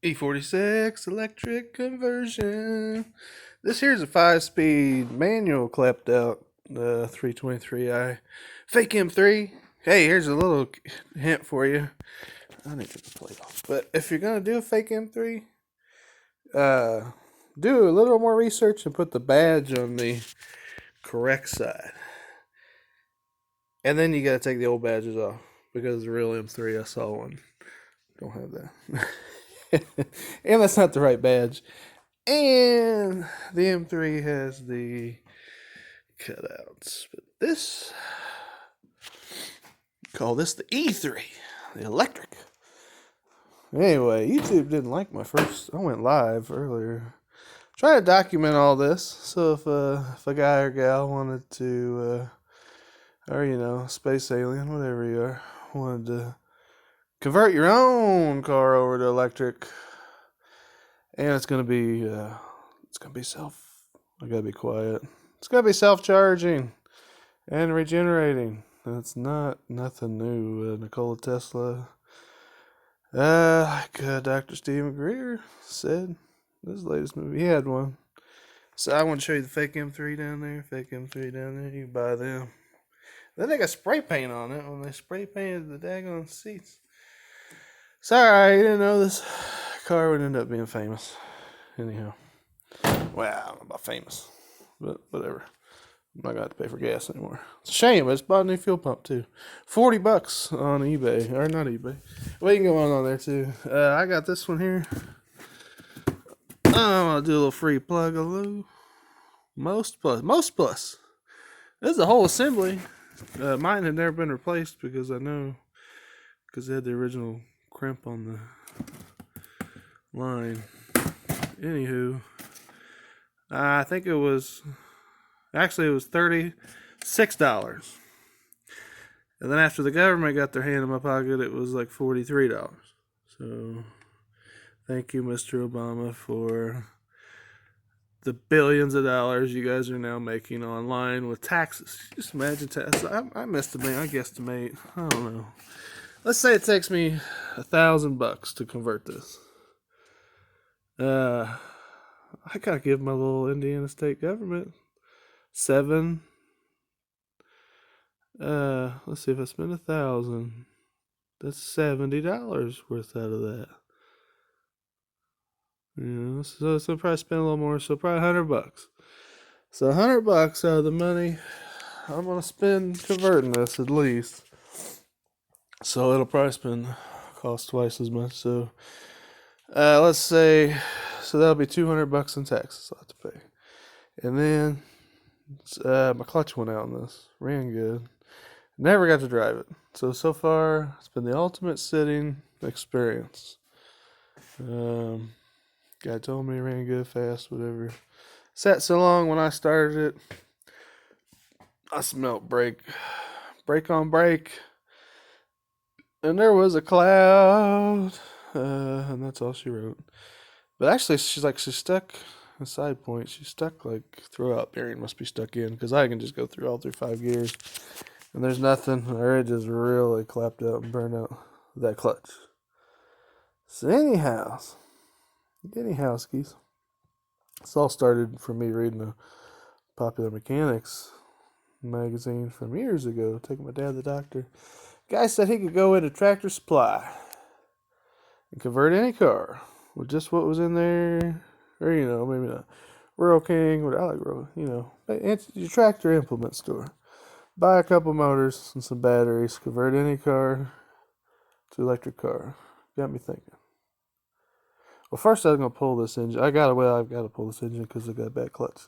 E46 electric conversion. This here's a 5-speed manual clapped out 323i fake M3. Hey, here's a little hint for you. I need to get the plate off. But if you're gonna do a fake M3, uh, do a little more research and put the badge on the correct side. And then you gotta take the old badges off because the real M3, I saw one. Don't have that. And that's not the right badge. And the M3 has the cutouts. But this, call this the E3, the electric. Anyway, YouTube didn't like my first. I went live earlier. Trying to document all this. So if a guy or gal wanted to, or space alien, whatever you are, wanted to convert your own car over to electric, and it's gonna be I gotta be quiet. It's gonna be self-charging and regenerating. It's nothing new. Nickola Tesla, Dr. Stephen Greer said his latest movie. He had one. So I want to show you the fake M3 down there. Fake M3 down there. You can buy them. Then they got spray paint on it when they spray painted the daggone seats. Sorry, you didn't know this car would end up being famous. Anyhow. Well, I don't know about famous, but whatever. I'm not going to have to pay for gas anymore. It's a shame. I just bought a new fuel pump too. $40 on eBay. Or not eBay. Well, you can go on there too. I got this one here. I'm going to do a little free plug of Lou. Most Plus. This is a whole assembly. Mine had never been replaced because I know. Because they had the original crimp on the line. Anywho. I think it was $36. And then after the government got their hand in my pocket, it was like $43. So thank you, Mr. Obama, for the billions of dollars you guys are now making online with taxes. Just imagine taxes. I guesstimate. I don't know. Let's say it takes me $1,000 to convert this. I gotta give my little Indiana state government $7. Let's see, if I spend $1,000, that's $70 worth out of that. So I'll probably spend a little more, so probably $100. So $100 out of the money I'm gonna spend converting this at least. So it'll probably cost twice as much. So let's say, so that'll be $200 in taxes I'll have to pay. And then my clutch went out on this. Ran good. Never got to drive it. So far, it's been the ultimate sitting experience. Guy told me it ran good, fast, whatever. Sat so long when I started it, I smelled brake on brake. And there was a cloud. And that's all she wrote. But actually, she's stuck. A side point, she's stuck throughout. Bearing must be stuck in because I can just go through all 5 gears, and there's nothing. Or it just really clapped out and burned out that clutch. So anyhow, skis. This all started from me reading a Popular Mechanics magazine from years ago. Taking my dad to the doctor. Guy said he could go into Tractor Supply and convert any car with just what was in there. Or, maybe not. Rural King, what I like Rural, your tractor implement store. Buy a couple motors and some batteries, convert any car to electric car. Got me thinking. Well, first I was going to pull this engine. I've got to pull this engine because I got a bad clutch.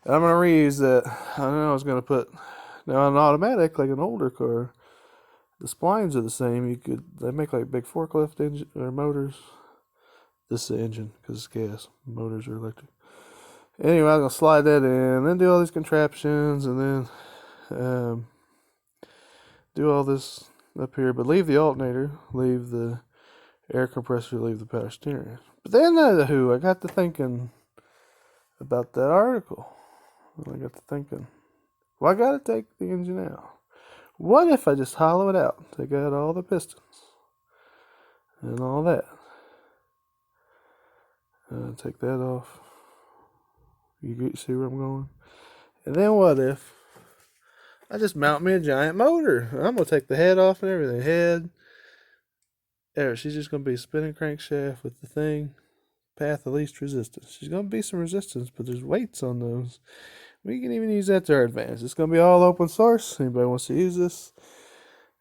And I'm going to reuse that. I know I was going to put, now an automatic, like an older car, the splines are the same. They make big forklift engine or motors. This is the engine because it's gas. Motors are electric. Anyway, I'm going to slide that in, then do all these contraptions, and then do all this up here. But leave the alternator, leave the air compressor, leave the power steering. But then I got to thinking about that article. And I got to thinking, well, I got to take the engine out. What if I just hollow it out? Take out all the pistons and all that. Take that off. You see where I'm going? And then what if I just mount me a giant motor? I'm going to take the head off and everything. Head. There, she's just going to be a spinning crankshaft with the thing. Path of least resistance. She's going to be some resistance, but there's weights on those. We can even use that to our advantage. It's going to be all open source. Anybody wants to use this?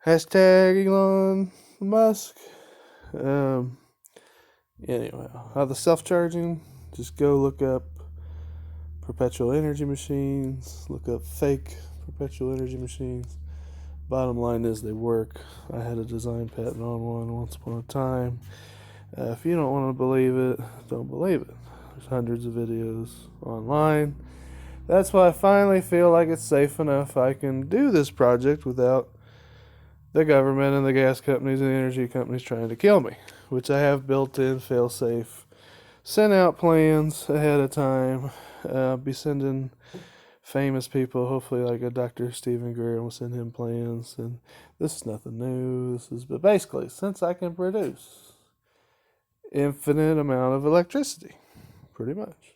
Hashtag Elon Musk. Anyway, the self-charging, just go look up perpetual energy machines. Look up fake perpetual energy machines. Bottom line is they work. I had a design patent on one once upon a time. If you don't want to believe it, don't believe it. There's hundreds of videos online. That's why I finally feel like it's safe enough I can do this project without the government and the gas companies and the energy companies trying to kill me, which I have built in, fail-safe. Send out plans ahead of time. Be sending famous people, hopefully like a Dr. Stephen Greer, will send him plans. And this is nothing new. But basically, since I can produce infinite amount of electricity, pretty much,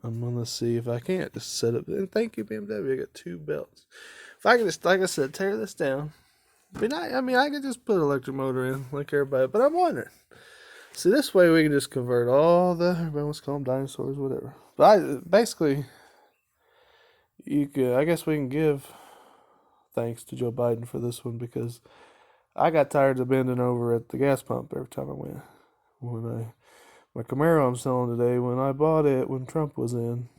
I'm gonna see if I can't just set up. And thank you, BMW. I got 2 belts. If I can just, like I said, tear this down. I could just put an electric motor in like everybody. But I'm wondering. See, this way we can just convert all the, everybody wants to call them dinosaurs, whatever. But basically, I guess we can give thanks to Joe Biden for this one, because I got tired of bending over at the gas pump every time I went. My Camaro I'm selling today, when I bought it when Trump was in,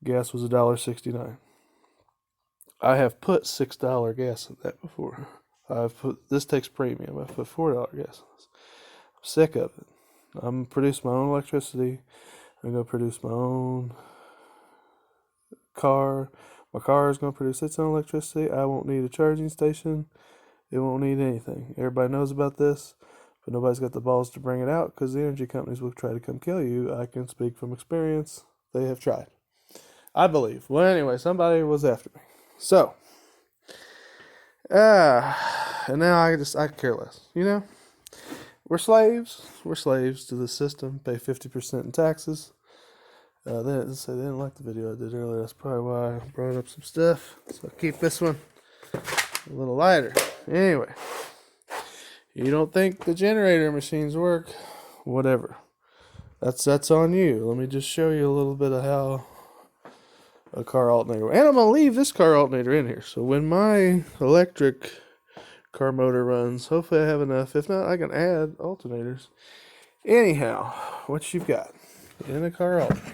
gas was $1.69. I have put $6 gas in that before. This takes premium. I've put $4 gas in this. I'm sick of it. I'm going to produce my own electricity. I'm going to produce my own car. My car is going to produce its own electricity. I won't need a charging station. It won't need anything. Everybody knows about this, but nobody's got the balls to bring it out because the energy companies will try to come kill you. I can speak from experience. They have tried, I believe. Well, anyway, somebody was after me. So, and now I care less. We're slaves. We're slaves to the system. Pay 50% in taxes. They didn't like the video I did earlier. That's probably why I brought up some stuff. So I'll keep this one a little lighter. Anyway, you don't think the generator machines work? Whatever. That's on you. Let me just show you a little bit of how a car alternator. And I'm going to leave this car alternator in here. So when my electric car motor runs, hopefully I have enough. If not, I can add alternators. Anyhow, what you've got in a car alternator.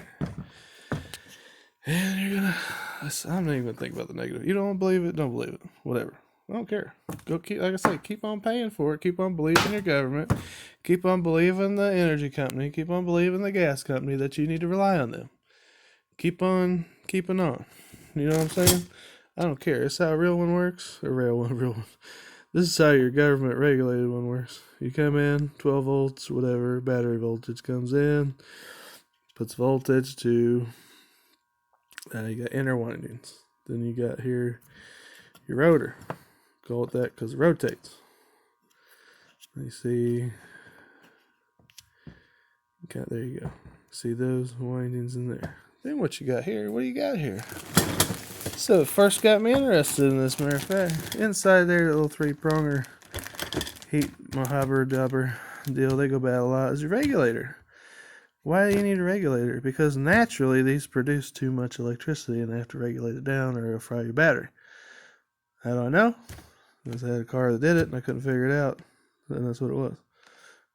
And you're gonna, I'm not even gonna think about the negative. You don't believe it, don't believe it. Whatever. I don't care. Like I say, keep on paying for it. Keep on believing your government. Keep on believing the energy company. Keep on believing the gas company that you need to rely on them. Keep on keeping on. You know what I'm saying? I don't care. It's how a real one works. Real one. This is how your government regulated one works. You come in, 12 volts, whatever, battery voltage comes in, puts voltage to, you got inner windings. Then you got here your rotor. Call it that because it rotates. You see, okay, there you go. See those windings in there. Then what you got here? What do you got here? So it first got me interested in this, matter of fact. Inside there, the little 3-pronger heat Mahabber deal, they go bad a lot, is a regulator. Why do you need a regulator? Because naturally these produce too much electricity and they have to regulate it down or it'll fry your battery. How do I know? Because I had a car that did it and I couldn't figure it out. And that's what it was.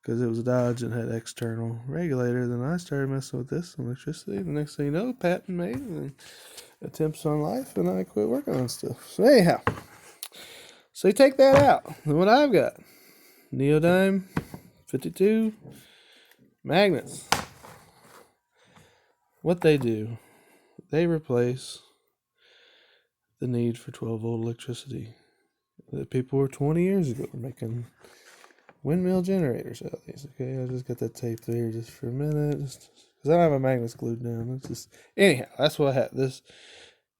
Because it was a Dodge and had external regulator. Then I started messing with this electricity. The next thing you know, patent made and attempts on life, and I quit working on stuff. So anyhow, so you take that out. And what I've got, neodyme 52 magnets. What they do, they replace the need for 12-volt electricity. The people were 20 years ago were making windmill generators out of these. Okay, I just got that tape there just for a minute, just because I don't have my magnets glued down. It's just, anyhow, that's what I have.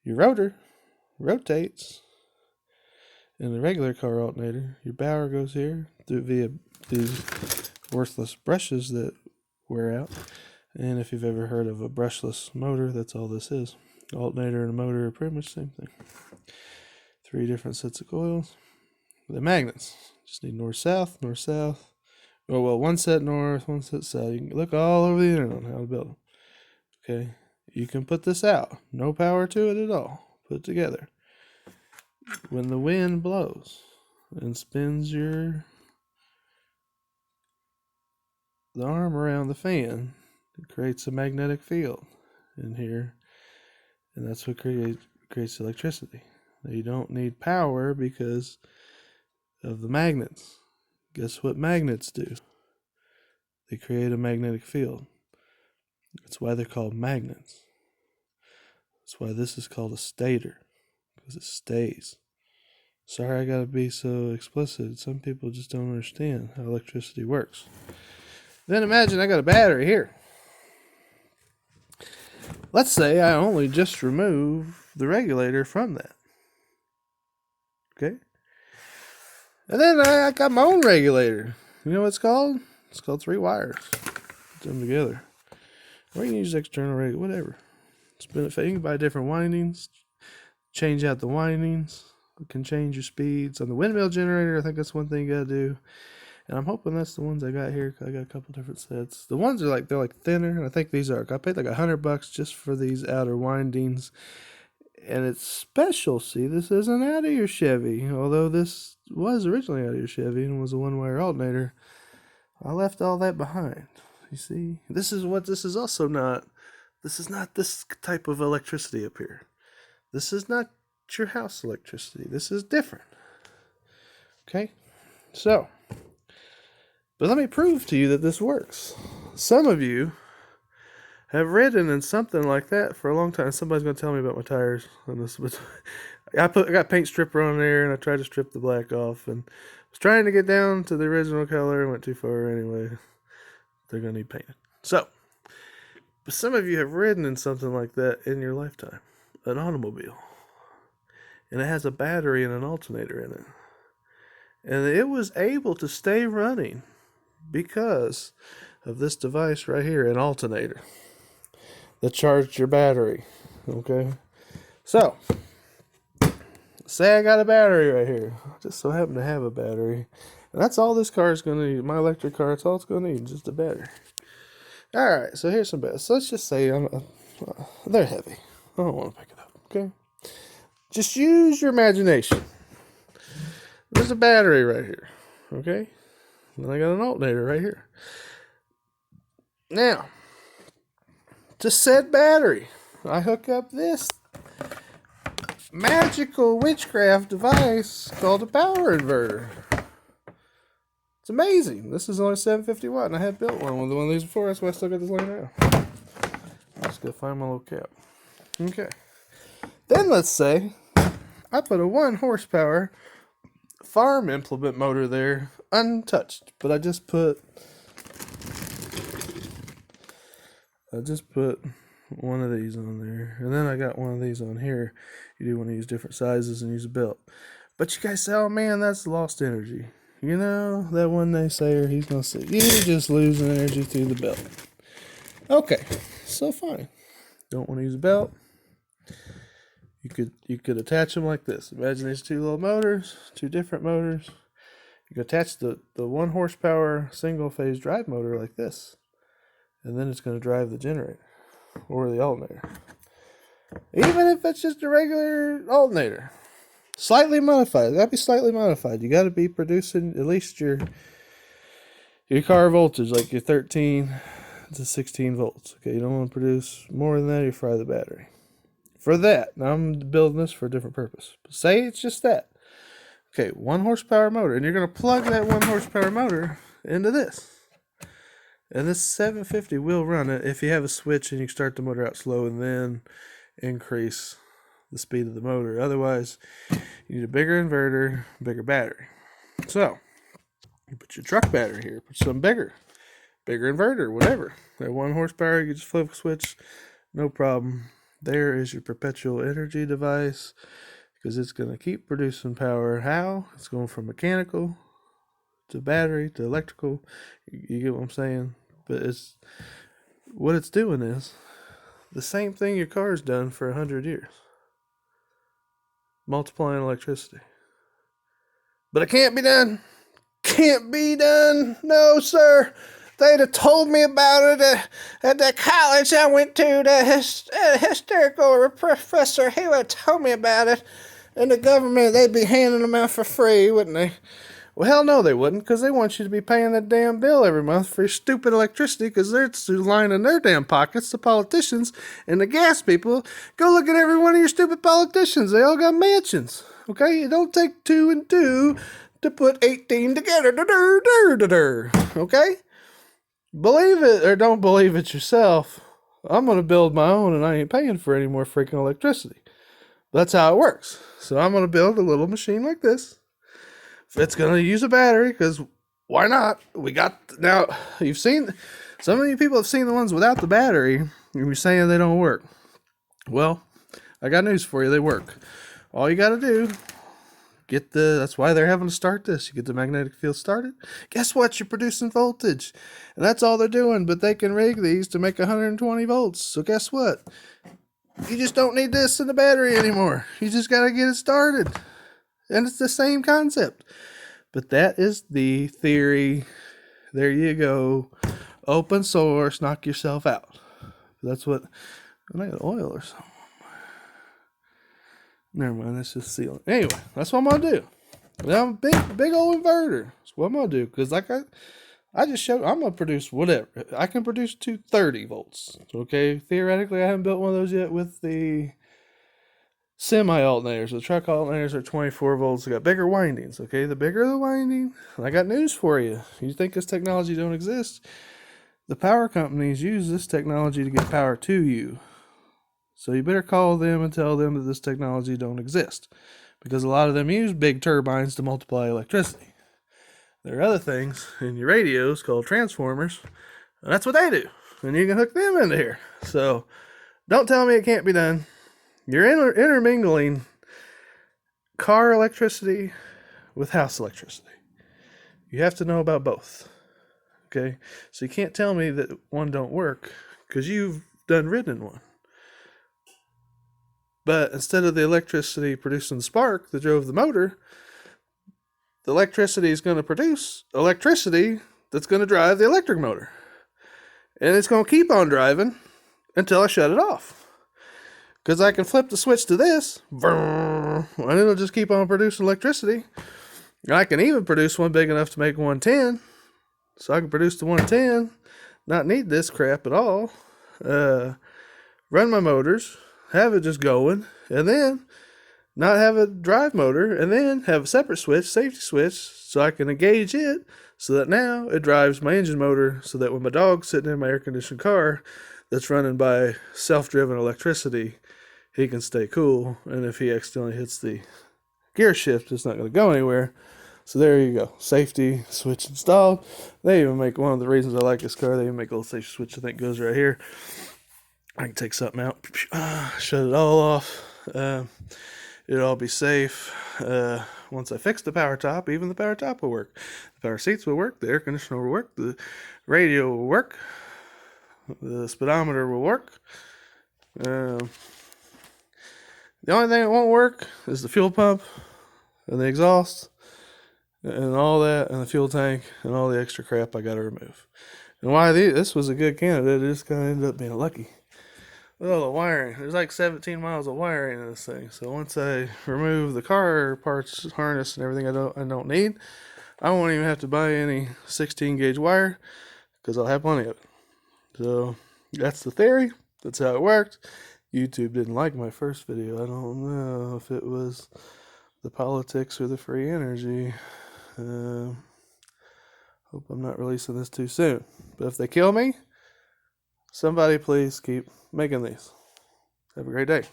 Your rotor rotates in the regular car alternator. Your power goes here via these worthless brushes that wear out. And if you've ever heard of a brushless motor, that's all this is. Alternator and a motor are pretty much the same thing. 3 different sets of coils. The magnets. Just need north, south, north, south. Oh, well, one set north, one set south. You can look all over the internet on how to build them. Okay. You can put this out. No power to it at all. Put it together. When the wind blows and spins the arm around the fan, it creates a magnetic field in here, and that's what creates electricity. You don't need power because of the magnets. Guess what magnets do? They create a magnetic field. That's why they're called magnets. That's why this is called a stator, because it stays. Sorry I gotta be so explicit. Some people just don't understand how electricity works. Then imagine I got a battery here. Let's say I only just remove the regulator from that. Okay? And then I got my own regulator. You know what it's called? It's called 3 wires. Put them together. Or you can use external regulator, whatever. Spin it. You can buy different windings. Change out the windings. You can change your speeds. On the windmill generator, I think that's one thing you gotta do. And I'm hoping that's the ones I got here, because I got a couple different sets. The ones are they're thinner, and I think these are. I paid like $100 just for these outer windings. And it's special. See, this isn't out of your Chevy. Although this was originally out of your Chevy and was a one-wire alternator. I left all that behind. You see? This is what this is also not. This is not this type of electricity up here. This is not your house electricity. This is different. Okay? So, but let me prove to you that this works. Some of you have ridden in something like that for a long time. Somebody's going to tell me about my tires on this. But I got paint stripper on there, and I tried to strip the black off, and was trying to get down to the original color and went too far anyway. They're going to need painted. So, but some of you have ridden in something like that in your lifetime. An automobile. And it has a battery and an alternator in it. And it was able to stay running because of this device right here, an alternator that charged your battery. Okay? So, say I got a battery right here. I just so happen to have a battery. And that's all this car is going to need. My electric car, it's all it's going to need, just a battery. Alright, so here's some bets. So let's just say they're heavy. I don't want to pick it up. Okay? Just use your imagination. There's a battery right here. Okay? Then I got an alternator right here. Now, to said battery, I hook up this magical witchcraft device called a power inverter. It's amazing. This is only 750 watt, and I had built one of these before. That's why I still got this laying around. I'm just gonna find my little cap. Okay. Then let's say I put a 1 horsepower farm implement motor there, untouched, but I just put one of these on there, and then I got one of these on here. You do want to use different sizes and use a belt, but you guys say, oh man, that's lost energy. You know, that one naysayer, he's gonna say you just losing energy through the belt. Okay, so fine. Don't want to use a belt. You could attach them like this. Imagine these 2 little motors, 2 different motors. You could attach the 1 horsepower single phase drive motor like this, and then it's going to drive the generator or the alternator. Even if it's just a regular alternator, slightly modified. It got to be slightly modified. You got to be producing at least your car voltage, like your 13 to 16 volts. Okay, you don't want to produce more than that. You fry the battery. For that, now I'm building this for a different purpose. But say it's just that. Okay, 1 horsepower motor, and you're going to plug that 1 horsepower motor into this. And this 750 will run it if you have a switch and you start the motor out slow and then increase the speed of the motor. Otherwise, you need a bigger inverter, bigger battery. So, you put your truck battery here, put some bigger inverter, whatever. That 1 horsepower, you just flip a switch, no problem. There is your perpetual energy device, because it's going to keep producing power. How? It's going from mechanical to battery to electrical. You get what I'm saying? But what it's doing is the same thing your car's done for 100 years. Multiplying electricity. But it can't be done. Can't be done. No, sir. They'd have told me about it at the college I went to. The hysterical professor, he would have told me about it. And the government, they'd be handing them out for free, wouldn't they? Well, hell no, they wouldn't, because they want you to be paying that damn bill every month for your stupid electricity, because they're lining their damn pockets, the politicians and the gas people. Go look at every one of your stupid politicians. They all got mansions, okay? It don't take 2 and 2 to put 18 together, okay? Believe it or don't believe it yourself, I'm going to build my own, and I ain't paying for any more freaking electricity. That's how it works. So I'm going to build a little machine like this. It's going to use a battery, because why not? Now, you've seen, some of you people have seen the ones without the battery, and you're saying they don't work. Well, I got news for you. They work. All you got to do, that's why they're having to start this. You get the magnetic field started. Guess what? You're producing voltage. And that's all they're doing, but they can rig these to make 120 volts. So guess what? You just don't need this in the battery anymore. You just got to get it started. And it's the same concept. But that is the theory. There you go. Open source. Knock yourself out. That's what... I got oil or something. Never mind. That's just sealing. Anyway, that's what I'm going to do. Now, big old inverter. That's what I'm going to do. Because like I just showed, I'm going to produce whatever. I can produce 230 volts. Okay? Theoretically, I haven't built one of those yet with the semi-alternators. The truck alternators are 24 volts. They got bigger windings, okay? The bigger the winding, I got news for you. You think this technology don't exist? The power companies use this technology to get power to you. So you better call them and tell them that this technology don't exist. Because a lot of them use big turbines to multiply electricity. There are other things in your radios called transformers, and that's what they do. And you can hook them into here. So don't tell me it can't be done. You're intermingling car electricity with house electricity. You have to know about both. Okay? So you can't tell me that one don't work, because you've ridden one. But instead of the electricity producing the spark that drove the motor, the electricity is going to produce electricity that's going to drive the electric motor. And it's going to keep on driving until I shut it off. Because I can flip the switch to this, and it'll just keep on producing electricity. I can even produce one big enough to make 110. So I can produce the 110, not need this crap at all. Run my motors, have it just going, and then not have a drive motor, and then have a separate switch, safety switch, so I can engage it, so that now it drives my engine motor, so that when my dog's sitting in my air-conditioned car that's running by self-driven electricity, he can stay cool, and if he accidentally hits the gear shift, it's not going to go anywhere. So there you go. Safety switch installed. They even make, one of the reasons I like this car, they even make a little safety switch I think goes right here. I can take something out, shut it all off. It'll all be safe. Once I fix the power top, even the power top will work. The power seats will work. The air conditioner will work. The radio will work. The speedometer will work. The only thing that won't work is the fuel pump and the exhaust and all that, and the fuel tank and all the extra crap I got to remove. And why this was a good candidate, it just kind of ended up being lucky. Well, the wiring, there's like 17 miles of wiring in this thing. So once I remove the car parts, harness, and everything I don't need, I won't even have to buy any 16 gauge wire, because I'll have plenty of it. So that's the theory. That's how it worked. YouTube didn't like my first video. I don't know if it was the politics or the free energy. Hope I'm not releasing this too soon. But if they kill me, somebody please keep making these. Have a great day.